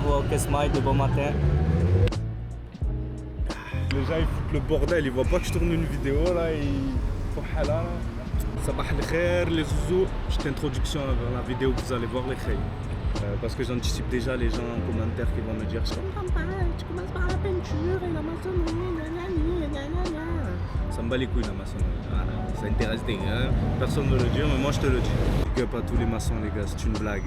Wow, que smile de bon matin. Les gens ils foutent le bordel, ils voient pas que je tourne une vidéo là, Sabah al-khair, les zouzous, petite introduction dans la vidéo que vous allez voir les khaïs. Parce que j'anticipe déjà les gens en commentaire qui vont me dire je comprends pas, tu commences par la peinture et la maçonnerie, ça me bat les couilles la maçonnerie, voilà. Ça intéresse des gars, personne ne le dit, mais moi je te le dis. Big up à tous les maçons les gars, c'est une blague.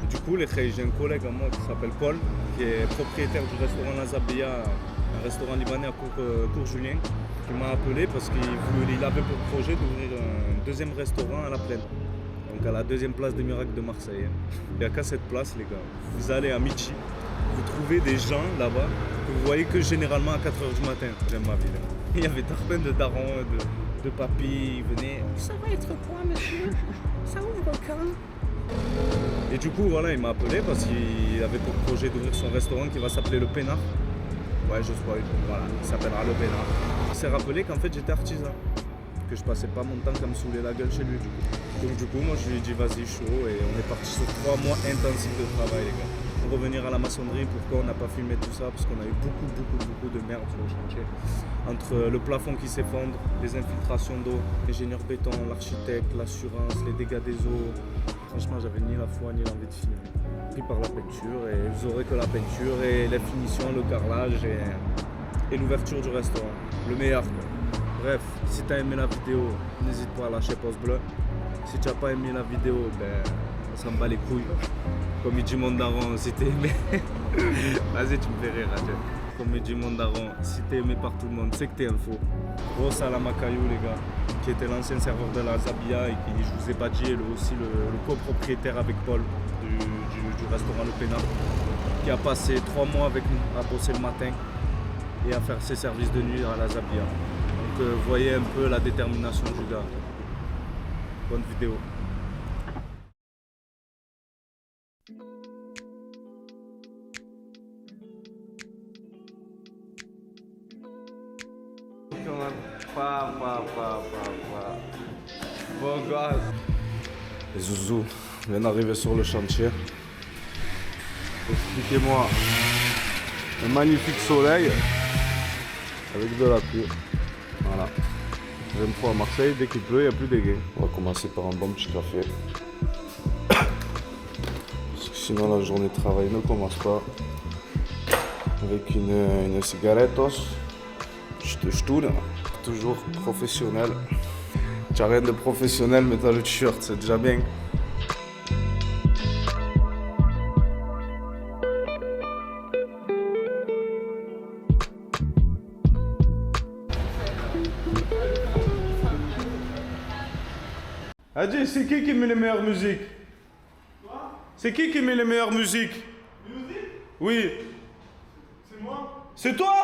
Du coup les khaïs, j'ai un collègue à moi qui s'appelle Paul, qui est propriétaire du restaurant La Zabia, un restaurant libanais à Cours-Julien, qui m'a appelé parce qu'il avait pour projet d'ouvrir un deuxième restaurant à La Plaine. Donc à la deuxième place des miracles de Marseille. Il n'y a qu'à cette place les gars. Vous allez à Michi, vous trouvez des gens là-bas que vous voyez que généralement à 4h du matin. J'aime ma vie là. Il y avait plein de darons, de papis, ils venaient. Ça va être quoi monsieur? Ça ouvre quand? Et du coup voilà, il m'a appelé parce qu'il avait pour projet d'ouvrir son restaurant qui va s'appeler Le Pénard. Ouais je spoil, voilà, il s'appellera Le Pénard. Il s'est rappelé qu'en fait j'étais artisan. Que je passais pas mon temps qu'à me saouler la gueule chez lui du coup. Donc du coup moi je lui ai dit vas-y chaud et on est parti sur 3 mois intensifs de travail les gars. Pour revenir à la maçonnerie, pourquoi on n'a pas filmé tout ça? Parce qu'on a eu beaucoup de merde sur le chantier. Entre le plafond qui s'effondre, les infiltrations d'eau, l'ingénieur béton, l'architecte, l'assurance, les dégâts des eaux. Franchement j'avais ni la foi ni l'envie de filmer. Pris par la peinture et vous aurez que la peinture et les finitions, le carrelage et l'ouverture du restaurant. Le meilleur quoi. Bref, si tu as aimé la vidéo, n'hésite pas à lâcher pouce bleu. Si tu n'as pas aimé la vidéo, ben ça me bat les couilles. Comme il dit mon daron, si t'es aimé. Vas-y, tu me fais rire, Adjel. Comme il dit mon daron, si t'es aimé par tout le monde, c'est que t'es un faux. Gros salam à Caillou, les gars, qui était l'ancien serveur de la Zabia et qui, je vous ai pas dit, est aussi le copropriétaire avec Paul du restaurant Le Pénard, qui a passé 3 mois avec nous à bosser le matin et à faire ses services de nuit à la Zabia. Donc voyez un peu la détermination du gars. Bonne vidéo. Bon gars. Les zouzous viennent d'arriver sur le chantier. Expliquez-moi un magnifique soleil avec de la pluie. Voilà. Deuxième fois à Marseille, dès qu'il pleut, il n'y a plus d'égain. On va commencer par un bon petit café. Parce que sinon la journée de travail ne commence pas. Avec une cigarettos. Je te stoule. Toujours professionnel. Tu n'as rien de professionnel, mais tu as le t-shirt, c'est déjà bien. Adji, c'est qui met les meilleures musiques? Quoi? C'est qui met les meilleures musiques? Musique? Oui. C'est moi? C'est toi?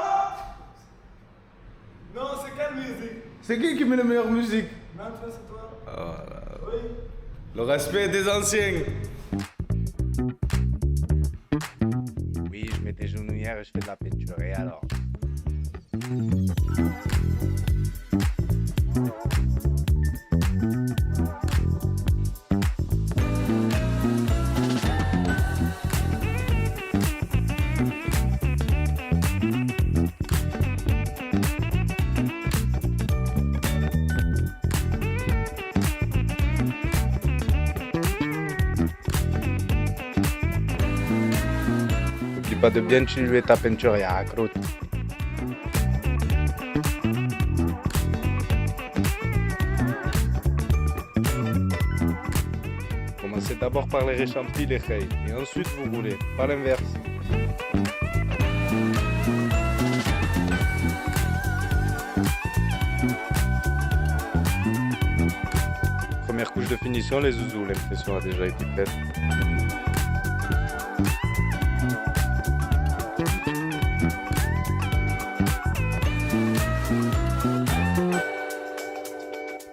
Non, c'est quelle musique? C'est qui met les meilleures musiques? Non, toi, c'est toi. Voilà. Oui. Le respect des anciens. Oui, je mets des genouillères et je fais de la peinture. Et alors? N'oublie pas de bien diluer ta peinture, ya accroche. Commencez d'abord par les réchampis, les khaïs, et ensuite vous roulez, pas l'inverse. Première couche de finition, les zouzous, l'impression a déjà été faite.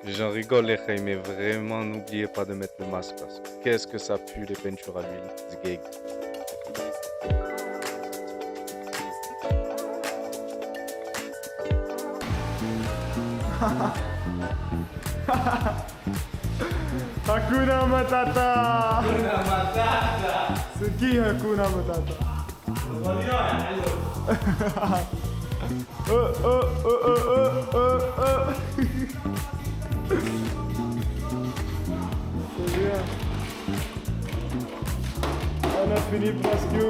J'en rigole les khaïs, mais vraiment n'oubliez pas de mettre le masque parce que qu'est-ce que ça pue les peintures à l'huile, zgeg. Hakuna Matata. Hakuna Matata. C'est qui Hakuna Matata? C'est bien. On a fini presque.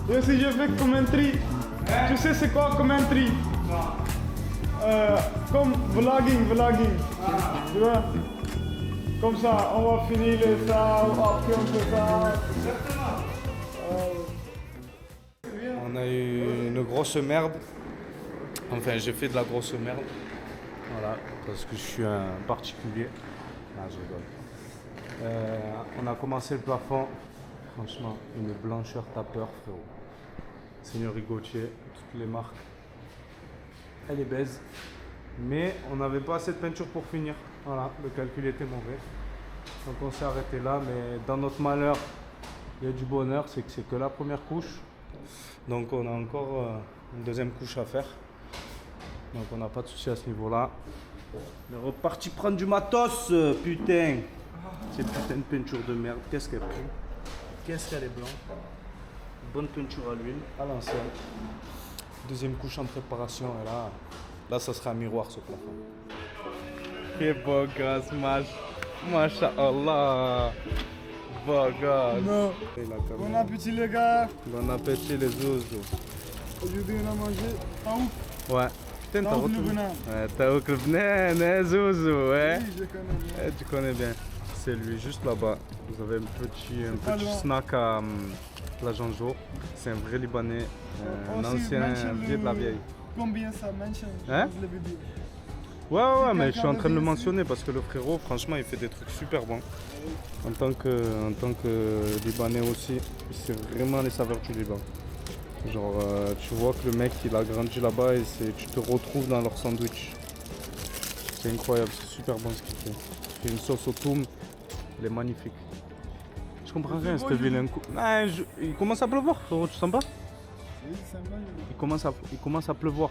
Et aussi je fais commentary. Tu sais c'est quoi commentary? Comme vlogging. Tu vois? Comme ça, on va finir ça, après on fait ça. On a eu une grosse merde. Enfin, j'ai fait de la grosse merde. Voilà, parce que je suis un particulier. Ah, je rigole. On a commencé le plafond. Franchement, une blancheur tapeur, frérot. Seigneurie Gauthier, toutes les marques. Elle est baise. Mais on n'avait pas assez de peinture pour finir. Voilà, le calcul était mauvais. Donc on s'est arrêté là. Mais dans notre malheur, il y a du bonheur. C'est que c'est que la première couche. Donc on a encore une deuxième couche à faire. Donc on n'a pas de souci à ce niveau-là. On est reparti prendre du matos, putain. Cette putain de peinture de merde. Qu'est-ce qu'elle pue? Qu'est-ce qu'elle est blanche? Bonne peinture à l'huile, à l'ancienne. Deuxième couche en préparation. Et là ça sera un miroir ce plafond. Et beau gosse, Masha'Allah. Beau gosse. Non. Bon appétit les gars. Bon appétit les zouzous. Aujourd'hui on a mangé taouk. Ouais. Putain, t'as Taouk retrouvé. Lebanon. Ouais, Taouk Lebanon, hein, zouzou, ouais. Oui, je connais bien. Tu connais bien. C'est lui, juste là-bas. Vous avez un pas petit loin. snack à la Janjo. C'est un vrai Libanais, un Aussi, ancien mention vieux de la vieille. Combien ça mention? Hein? Je l'avais dit. Ouais, mais je suis en quelqu'un train de le revient mentionner parce que le frérot, franchement, il fait des trucs super bons. En tant que Libanais aussi, c'est vraiment les saveurs du Liban. Genre, tu vois que le mec, il a grandi là-bas et tu te retrouves dans leur sandwich. C'est incroyable, c'est super bon ce qu'il fait. Il fait une sauce au toum, elle est magnifique. Je comprends rien, cette ville. Il commence à pleuvoir, frérot, tu sens pas? Oui, c'est sympa. Il commence à pleuvoir.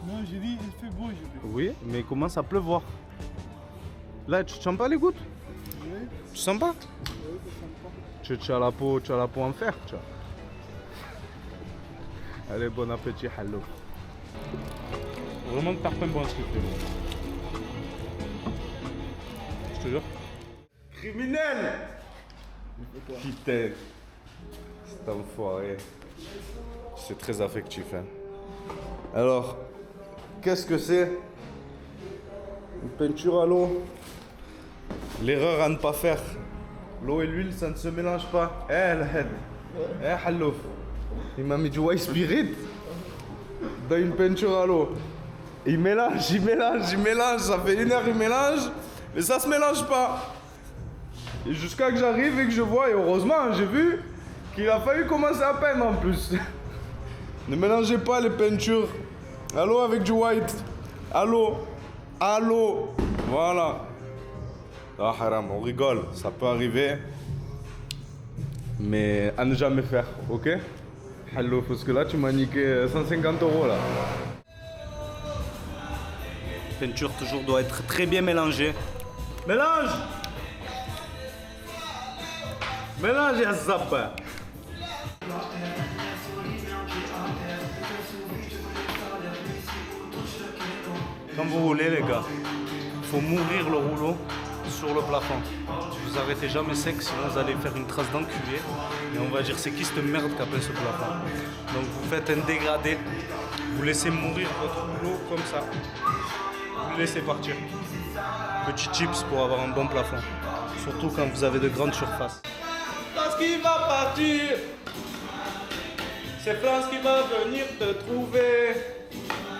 Non, j'ai dit, il fait beau aujourd'hui. Oui, mais il commence à pleuvoir. Là, tu sens pas les gouttes? Oui, Tu sens pas? c'est sympa. Tu as la peau en fer, tu vois. Allez, bon appétit, hallo. Vraiment tarpin bon ce qu'il fait. Je te jure. Criminel! Putain. C'est enfoiré. C'est très affectif, hein. Alors, qu'est-ce que c'est? Une peinture à l'eau. L'erreur à ne pas faire. L'eau et l'huile, ça ne se mélange pas. Hallouf. Il m'a mis du white spirit dans une peinture à l'eau. Il mélange. Ça fait 1 heure, il mélange. Mais ça se mélange pas. Et jusqu'à que j'arrive et que je vois, et heureusement, j'ai vu qu'il a fallu commencer à peindre en plus. Ne mélangez pas les peintures. À l'eau avec du white. À l'eau. Voilà. Ah haram, on rigole, ça peut arriver. Mais à ne jamais faire, ok? Hello, parce que là tu m'as niqué 150 € là. La peinture toujours doit être très bien mélangée. Mélange! Mélange à zappa. Quand vous roulez les gars, il faut mourir le rouleau sur le plafond. Vous arrêtez jamais sec, sinon vous allez faire une trace d'enculé. Et on va dire c'est qui cette merde qui a peint ce plafond. Donc vous faites un dégradé, vous laissez mourir votre rouleau comme ça. Vous le laissez partir. Petit tips pour avoir un bon plafond. Surtout quand vous avez de grandes surfaces. France qui va partir. C'est France qui va venir te trouver.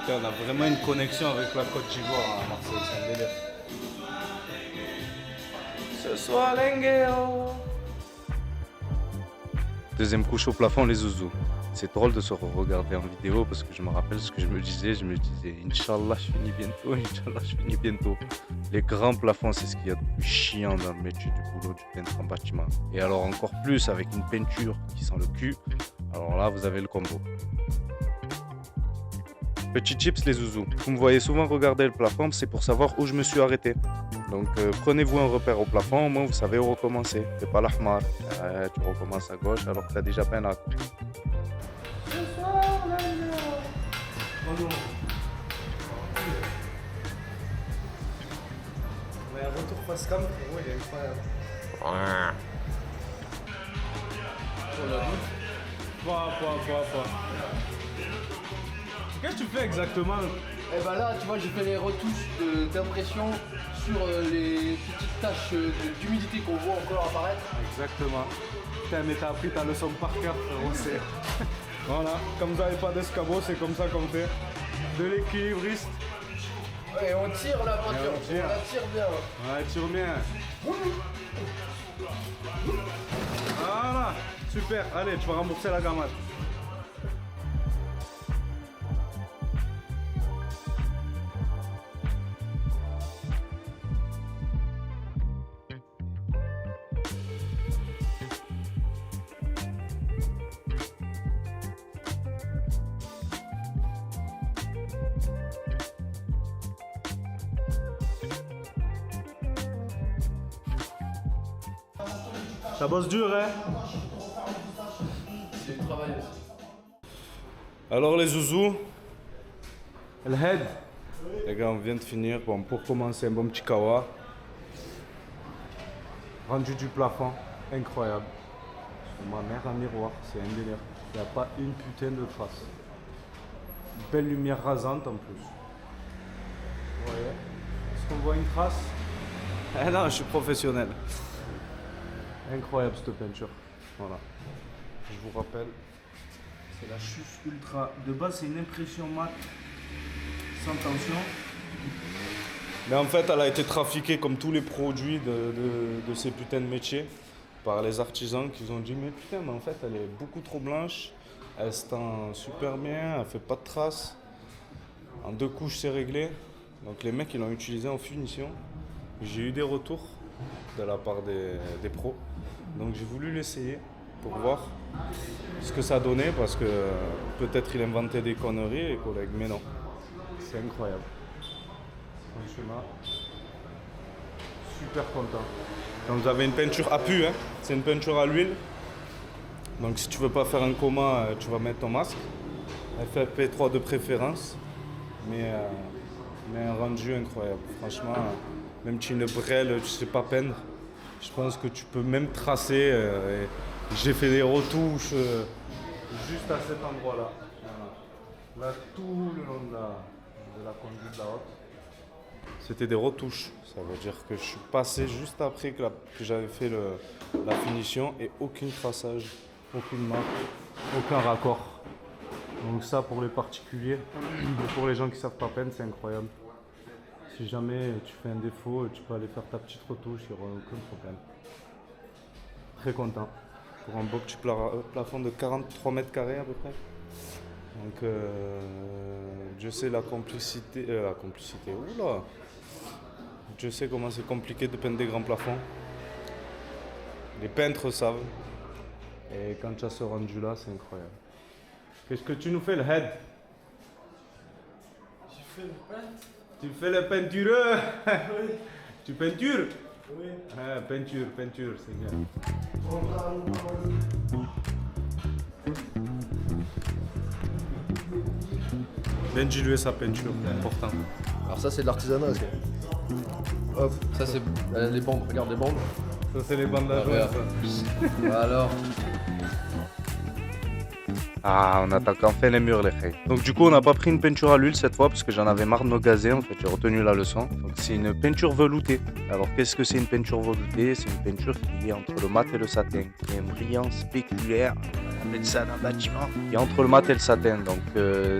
On a vraiment une connexion avec la Côte d'Ivoire à Marseille, c'est un délire. Ce soir, Lengueo. Deuxième couche au plafond, les zouzous. C'est drôle de se regarder en vidéo parce que je me rappelle ce que je me disais, Inch'Allah, je finis bientôt. Les grands plafonds, c'est ce qu'il y a de plus chiant dans le métier du boulot du peintre en bâtiment. Et alors encore plus avec une peinture qui sent le cul, alors là, vous avez le combo. Petit tips les zouzous. Vous me voyez souvent regarder le plafond, c'est pour savoir où je me suis arrêté. Donc prenez-vous un repère au plafond, au moins vous savez où recommencer. Fais pas l'ahmar. Tu recommences à gauche alors que tu as déjà peine à gauche. Oh non. Mais un retour face cam, frérot, il est incroyable. Pas. Qu'est-ce que tu fais exactement? Et bah là, tu vois, j'ai fait les retouches d'impression sur les petites taches d'humidité qu'on voit encore apparaître. Exactement. Putain, mais t'as appris ta leçon par cœur, frérot, c'est... Voilà, comme vous n'avez pas d'escabeau, c'est comme ça qu'on fait. De l'équilibriste. Ouais, on tire la peinture, on tire. on la tire bien. Ouais, tire bien. Voilà, super. Allez, tu vas rembourser la gamade. Ça bosse dur, hein? C'est du travail. Alors les zouzous, le head. Les gars, on vient de finir. Bon, pour commencer, un bon petit kawa. Rendu du plafond, incroyable. Ma mère en miroir, c'est un délire. Il n'y a pas une putain de trace. Belle lumière rasante en plus. Vous voyez? Est-ce qu'on voit une trace? Eh non, je suis professionnel. Incroyable cette peinture. Voilà. Je vous rappelle, c'est la Chus Ultra. De base, c'est une impression mat sans tension. Mais en fait, elle a été trafiquée comme tous les produits de ces putains de métiers par les artisans qui ont dit mais putain, mais en fait, elle est beaucoup trop blanche. Elle se tend super bien, elle fait pas de traces. En 2 couches, c'est réglé. Donc les mecs, ils l'ont utilisé en finition. J'ai eu des retours de la part des pros. Donc j'ai voulu l'essayer pour voir ce que ça donnait parce que peut-être il inventait des conneries les collègues, mais non. C'est incroyable. Franchement, super content. Donc vous avez une peinture à pu, hein. C'est une peinture à l'huile. Donc si tu veux pas faire un coma, tu vas mettre ton masque. FFP3 de préférence, mais un rendu incroyable. Franchement, même si une brêle, tu sais pas peindre. Je pense que tu peux même tracer. J'ai fait des retouches juste à cet endroit-là. Voilà. Là, tout le long de la conduite de la haute. C'était des retouches. Ça veut dire que je suis passé juste après que j'avais fait la finition et aucun traçage, aucune marque, aucun raccord. Donc ça, pour les particuliers et pour les gens qui ne savent pas peindre, c'est incroyable. Si jamais tu fais un défaut, tu peux aller faire ta petite retouche, il n'y aura aucun problème. Très content. Pour un beau petit plafond de 43 mètres carrés à peu près. Donc je sais la complicité, oula. Je sais comment c'est compliqué de peindre des grands plafonds. Les peintres savent. Et quand tu as ce rendu là, c'est incroyable. Qu'est-ce que tu nous fais le head? J'ai fait le peintre. Tu fais le peintureux? Oui. Tu peintures? Oui. Ah, peinture, c'est bien. Bien diluer sa peinture, c'est important. Alors ça, c'est de l'artisanat. Hop, ça c'est les bandes, regarde les bandes. Ça, c'est les bandes à regarde. Alors. Ah, on attaque enfin les murs, les frères. Donc du coup, on n'a pas pris une peinture à l'huile cette fois parce que j'en avais marre de me gazer. En fait, j'ai retenu la leçon. Donc c'est une peinture veloutée. Alors qu'est-ce que c'est une peinture veloutée? C'est une peinture qui est entre le mat et le satin, qui a un brillant spéculaire. On appelle ça dans le bâtiment. Qui est entre le mat et le satin. Donc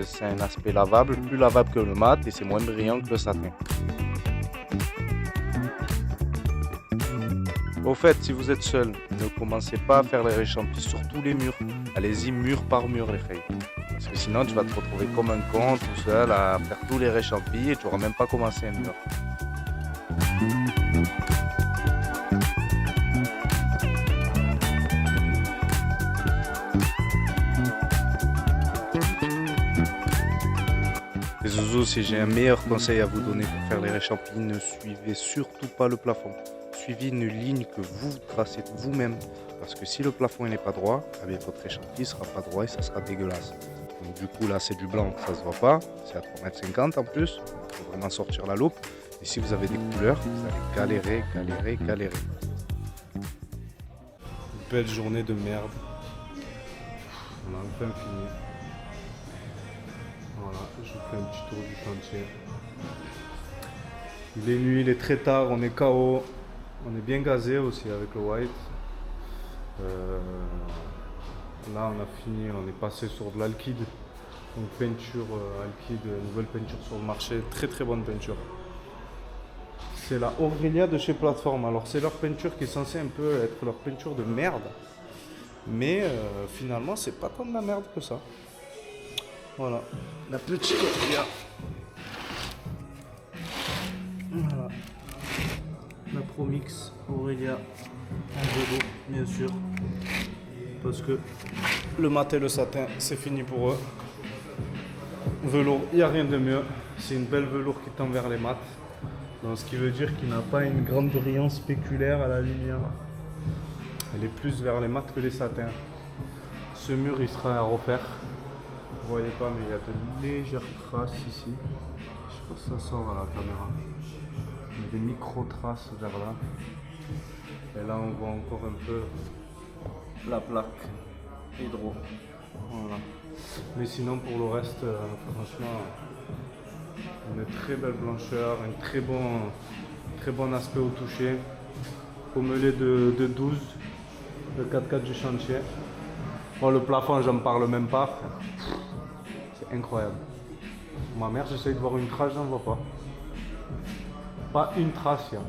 c'est un aspect lavable, plus lavable que le mat et c'est moins brillant que le satin. Au fait, si vous êtes seul, ne commencez pas à faire les réchampis sur tous les murs. Allez-y mur par mur, les frères. Parce que sinon, tu vas te retrouver comme un con tout seul à faire tous les réchampis et tu n'auras même pas commencé un mur. Ouzou, si j'ai un meilleur conseil à vous donner pour faire les réchampis, ne suivez surtout pas le plafond. Suivez une ligne que vous tracez vous-même. Parce que si le plafond n'est pas droit, votre réchampi ne sera pas droit et ça sera dégueulasse. Donc du coup là c'est du blanc, ça se voit pas, c'est à 3,50 m en plus, il faut vraiment sortir la loupe. Et si vous avez des couleurs, vous allez galérer. Une belle journée de merde. On a enfin fini. Voilà, je vous fais un petit tour du chantier. Il est nuit, il est très tard, on est KO. On est bien gazé aussi avec le white. Là on a fini, on est passé sur de l'alkyd. Donc peinture alkyd, nouvelle peinture sur le marché, très bonne peinture. C'est la Aurelia de chez Plateforme. Alors c'est leur peinture qui est censée un peu être leur peinture de merde. Mais finalement c'est pas tant de la merde que ça. Voilà, la petite Aurelia. Voilà. La Promix Aurelia en vélo, bien sûr. Parce que le mat et le satin, c'est fini pour eux. Velours, il n'y a rien de mieux. C'est une belle velours qui tend vers les mats. Donc, ce qui veut dire qu'il n'a pas une grande brillance spéculaire à la lumière. Elle est plus vers les mats que les satins. Ce mur, il sera à refaire. Vous voyez pas, mais il y a de légères traces ici. Je sais pas si ça sort à la caméra. Il y a des micro-traces vers là. Et là, on voit encore un peu la plaque hydro. Voilà. Mais sinon, pour le reste, franchement, une très belle blancheur, un très bon aspect au toucher. Pommelé de 12, le 4x4 du chantier. Bon, le plafond, j'en parle même pas. C'est incroyable. Ma mère, j'essaye de voir une trace, j'en vois pas. Pas une trace, là.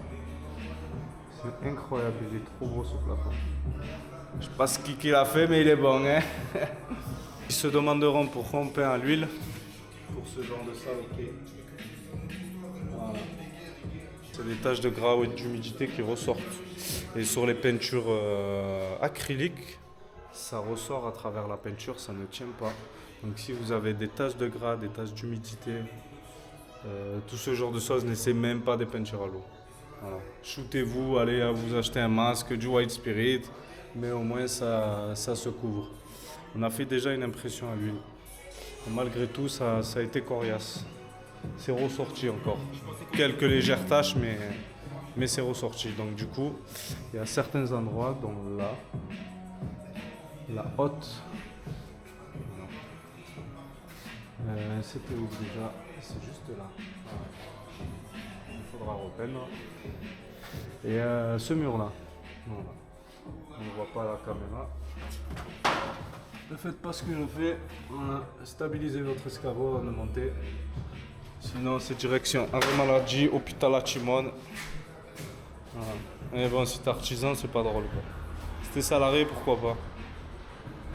C'est incroyable, il est trop beau ce plafond. Je sais pas ce qu'il a fait, mais il est bon, hein. Ils se demanderont pourquoi on peint à l'huile. Pour ce genre de saleté. Voilà. C'est des taches de gras ou d'humidité qui ressortent. Et sur les peintures acryliques, ça ressort à travers la peinture, ça ne tient pas. Donc si vous avez des taches de gras, des taches d'humidité, tout ce genre de choses, n'essayez même pas des peintures à l'eau. Voilà. Shootez-vous, allez vous acheter un masque, du white spirit, mais au moins ça se couvre. On a fait déjà une impression à l'huile. Malgré tout, ça a été coriace. C'est ressorti encore. Quelques légères taches, mais c'est ressorti. Donc du coup, il y a certains endroits, dont là, la haute. C'était où déjà? C'est juste là. Voilà. Il faudra repeindre. Et ce mur-là. Voilà. On ne voit pas à la caméra. Ne faites pas ce que je fais. Voilà. Stabilisez votre escabeau avant de monter. Sinon, c'est direction arrêt maladie, hôpital à Chimone. Voilà. Mais bon, si t'es artisan, c'est pas drôle, quoi. Si t'es salarié, pourquoi pas.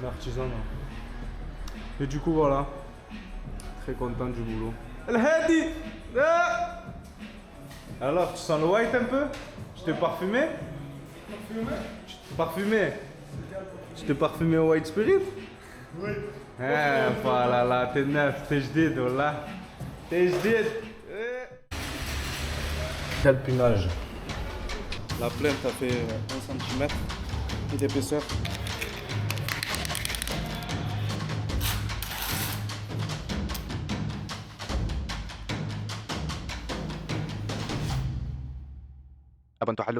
Mais artisan, non. Et du coup, voilà. Très content du boulot. El Hadi! Alors, tu sens le white un peu? Je t'ai parfumé? Parfumé? Tu t'es parfumé au white spirit? Oui. Ah, voilà, là, t'es neuf, t'es jdid, voilà. T'es jdid. Calpinage. La plainte a fait 1 cm d'épaisseur. Abonne-toi à